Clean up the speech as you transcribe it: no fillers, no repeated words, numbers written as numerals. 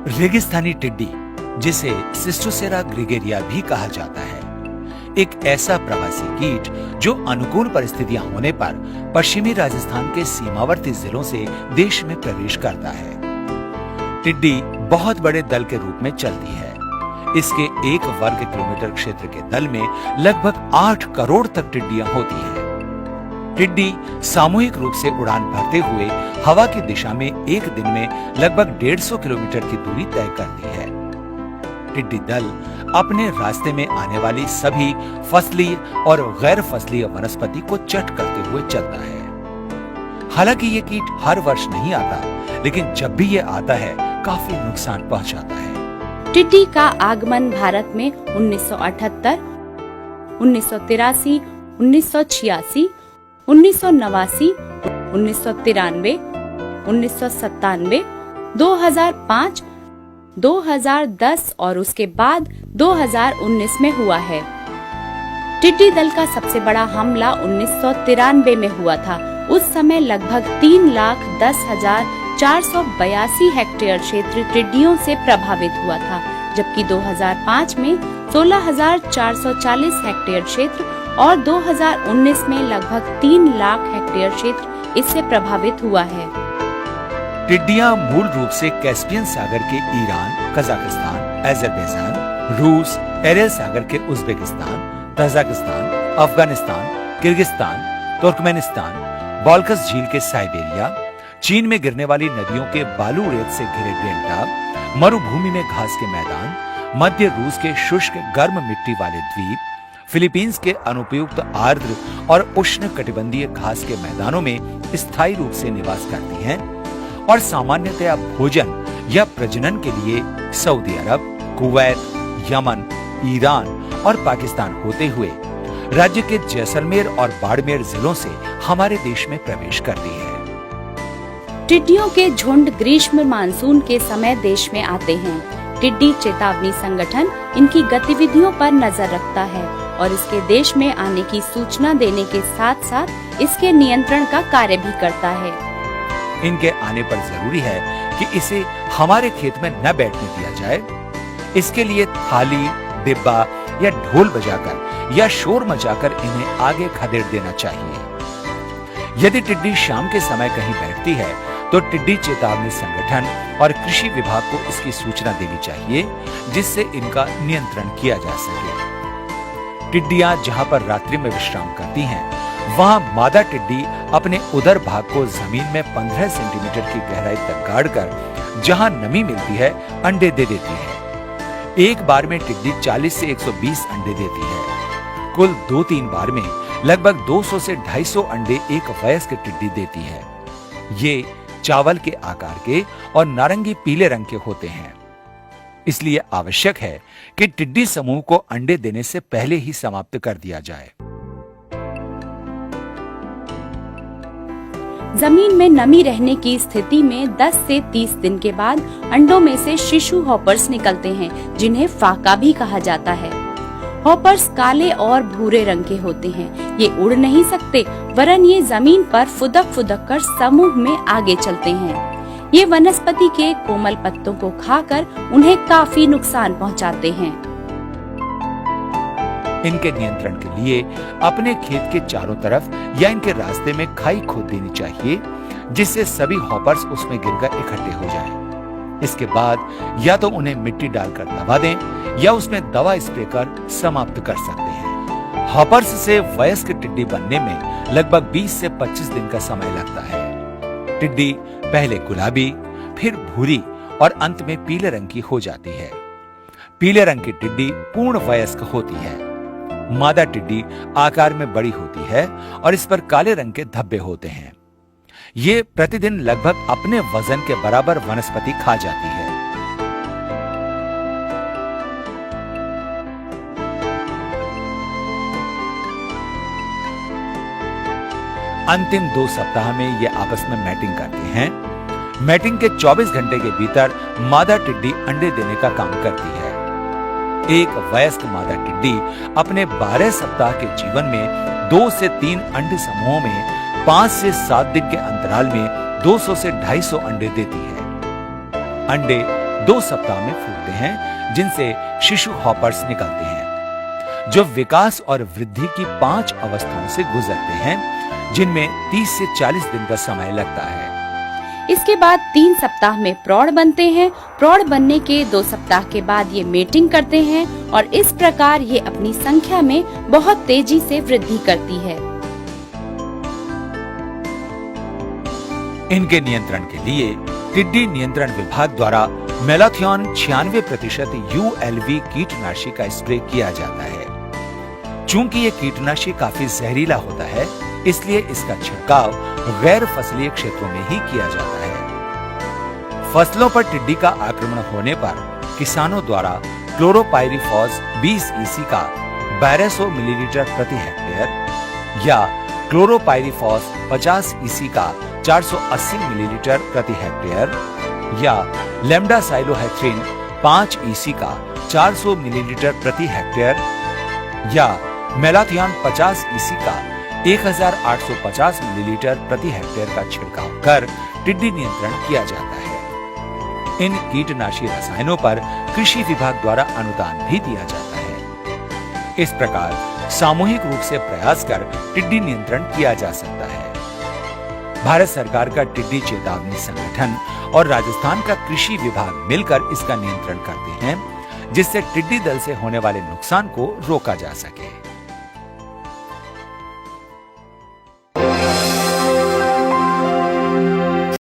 रेगिस्तानी टिड्डी, जिसे सिस्टोसेरा ग्रेगेरिया भी कहा जाता है, एक ऐसा प्रवासी कीट जो अनुकूल परिस्थितियां होने पर पश्चिमी राजस्थान के सीमावर्ती जिलों से देश में प्रवेश करता है। टिड्डी बहुत बड़े दल के रूप में चलती है। इसके 1 वर्ग किलोमीटर क्षेत्र के दल में लगभग 8 करोड़ तक टिड्डियां होती हैं। टिड्डी सामूहिक रूप से उड़ान भरते हुए हवा की दिशा में एक दिन में लगभग 150 किलोमीटर की दूरी तय करती है। टिड्डी दल अपने रास्ते में आने वाली सभी फसलीय और गैर फसलीय वनस्पति को चट करते हुए चलता है। हालांकि ये कीट हर वर्ष नहीं आता, लेकिन जब भी ये आता है काफी नुकसान पहुंचाता है। टिड्डी का आगमन भारत में 1978, 1983, 1986, 1989, 1993, 1997, 2005, 2010 और उसके बाद 2019 में हुआ है। टिड्डी दल का सबसे बड़ा हमला 1993 में हुआ था। उस समय लगभग 3,10,482 हेक्टेयर क्षेत्र टिड्डियों से प्रभावित हुआ था, जबकि 2005 में 16,440 हेक्टेयर क्षेत्र और 2019 में लगभग 3 लाख हेक्टेयर क्षेत्र इससे प्रभावित हुआ है। टिड्डियां मूल रूप से कैस्पियन सागर के ईरान, कजाकिस्तान, अजरबैजान, रूस, एरियल सागर के Uzbekistan, Tajikistan, Afghanistan, Kyrgyzstan, Turkmenistan, Balkhash झील के साइबेरिया, चीन में गिरने वाली नदियों के बालू रेत से घिरे डेल्टा, मरुभूमि में घास के मैदान, मध्य रूस के शुष्क गर्म मिट्टी वाले द्वीप, फिलीपींस के अनुपयुक्त आर्द्र और उष्ण कटिबंधीय घास के मैदानों में स्थायी रूप से निवास करती हैं और सामान्यतया भोजन या प्रजनन के लिए सऊदी अरब, कुवैत, यमन, ईरान और पाकिस्तान होते हुए राज्य के जैसलमेर और बाड़मेर जिलों से हमारे देश में प्रवेश करती है। टिड्डियों के झुंड ग्रीष्म मानसून के समय देश में आते हैं। टिड्डी चेतावनी संगठन इनकी गतिविधियों पर नजर रखता है और इसके देश में आने की सूचना देने के साथ साथ इसके नियंत्रण का कार्य भी करता है। इनके आने पर जरूरी है कि इसे हमारे खेत में न बैठने दिया जाए। इसके लिए थाली, डिब्बा या ढोल बजाकर या शोर मचाकर इन्हें आगे खदेड़ देना चाहिए। यदि टिड्डी शाम के समय कहीं बैठती है तो टिड्डी चेतावनी संगठन और कृषि विभाग को इसकी सूचना देनी चाहिए, जिससे इनका नियंत्रण किया जा सके। टिड्डियां जहां पर रात्रि में विश्राम करती हैं, वहां मादा टिड्डी अपने उदर भाग को जमीन में 15 सेंटीमीटर की गहराई तक गाड़कर जहां नमी मिलती है अंडे दे देती है। एक बार में टिड्डी 40 से 120 अंडे देती है। कुल 2-3 बार में लगभग 200 से 250 अंडे एक वयस्क टिड्डी देती है। ये चावल के आकार के और नारंगी पीले रंग के होते हैं। इसलिए आवश्यक है कि टिड्डी समूह को अंडे देने से पहले ही समाप्त कर दिया जाए। जमीन में नमी रहने की स्थिति में 10 से 30 दिन के बाद अंडों में से शिशु हॉपर्स निकलते हैं, जिन्हें फाका भी कहा जाता है। हॉपर्स काले और भूरे रंग के होते हैं। ये उड़ नहीं सकते, वरन ये जमीन पर फुदक कर समूह में आगे चलते हैं। ये वनस्पति के कोमल पत्तों को खाकर उन्हें काफी नुकसान पहुंचाते हैं। इनके नियंत्रण के लिए अपने खेत के चारों तरफ या इनके रास्ते में खाई खोद देनी चाहिए, जिससे सभी हॉपर्स उसमें गिरकर इकट्ठे हो जाएं। इसके बाद या तो उन्हें मिट्टी डालकर दबा दें या उसमें दवा स्प्रे कर समाप्त कर सकते हैं। हॉपर्स से वयस्क टिड्डी बनने में लगभग 20 से 25 दिन का समय लगता है। टिड्डी पहले गुलाबी, फिर भूरी और अंत में पीले रंग की हो जाती है। पीले रंग की टिड्डी पूर्ण वयस्क होती है। मादा टिड्डी आकार में बड़ी होती है और इस पर काले रंग के धब्बे होते हैं। ये प्रतिदिन लगभग अपने वजन के बराबर वनस्पति खा जाती है। अंतिम 2 सप्ताह में ये आपस में मैटिंग करते हैं। मैटिंग के 24 घंटे के भीतर मादा टिड्डी अंडे देने का काम करती है। एक वयस्क मादा टिड्डी अपने 12 सप्ताह के जीवन में 2 से 3 अंडे समूहों में 5 से 7 दिन के अंतराल में 200 से 250 अंडे देती है। अंडे 2 सप्ताह में फूटते हैं, जिनसे शिशु हॉपर्स निकलते हैं, जो विकास और वृद्धि की 5 अवस्थाओं से गुजरते हैं, जिनमें 30 से 40 दिन का समय लगता है। इसके बाद 3 सप्ताह में प्रौढ़ बनते हैं। प्रौढ़ बनने के 2 सप्ताह के बाद ये मेटिंग करते हैं और इस प्रकार ये अपनी संख्या में बहुत तेजी से वृद्धि करती है। इनके नियंत्रण के लिए टिड्डी नियंत्रण विभाग द्वारा मेलाथियोन 96% ULV कीटनाशी का स्प्रे किया जाता है। चूंकि ये कीटनाशी काफी जहरीला होता है, इसलिए इसका छिड़काव गैर फसलीय क्षेत्रों में ही किया जाता है। फसलों पर टिड्डी का आक्रमण होने पर किसानों द्वारा क्लोरोपाइरीफॉस 20 EC का 1200 मिलीलीटर प्रति हेक्टेयर या क्लोरोपाइरीफॉस 50 EC का 480 मिलीलीटर प्रति हेक्टेयर या लेम्डासाइलोहेथ्रिन 5 EC का 400 मिलीलीटर प्रति हेक्टेयर या मेलाथियोन 50 EC का 1850 मिलीलीटर प्रति हेक्टेयर का छिड़काव कर टिड्डी नियंत्रण किया जाता है। इन कीटनाशी रसायनों पर कृषि विभाग द्वारा अनुदान भी दिया जाता है। इस प्रकार सामूहिक रूप से प्रयास कर टिड्डी नियंत्रण किया जा सकता है। भारत सरकार का टिड्डी चेतावनी संगठन और राजस्थान का कृषि विभाग मिलकर इसका नियंत्रण करते हैं, जिससे टिड्डी दल से होने वाले नुकसान को रोका जा सके।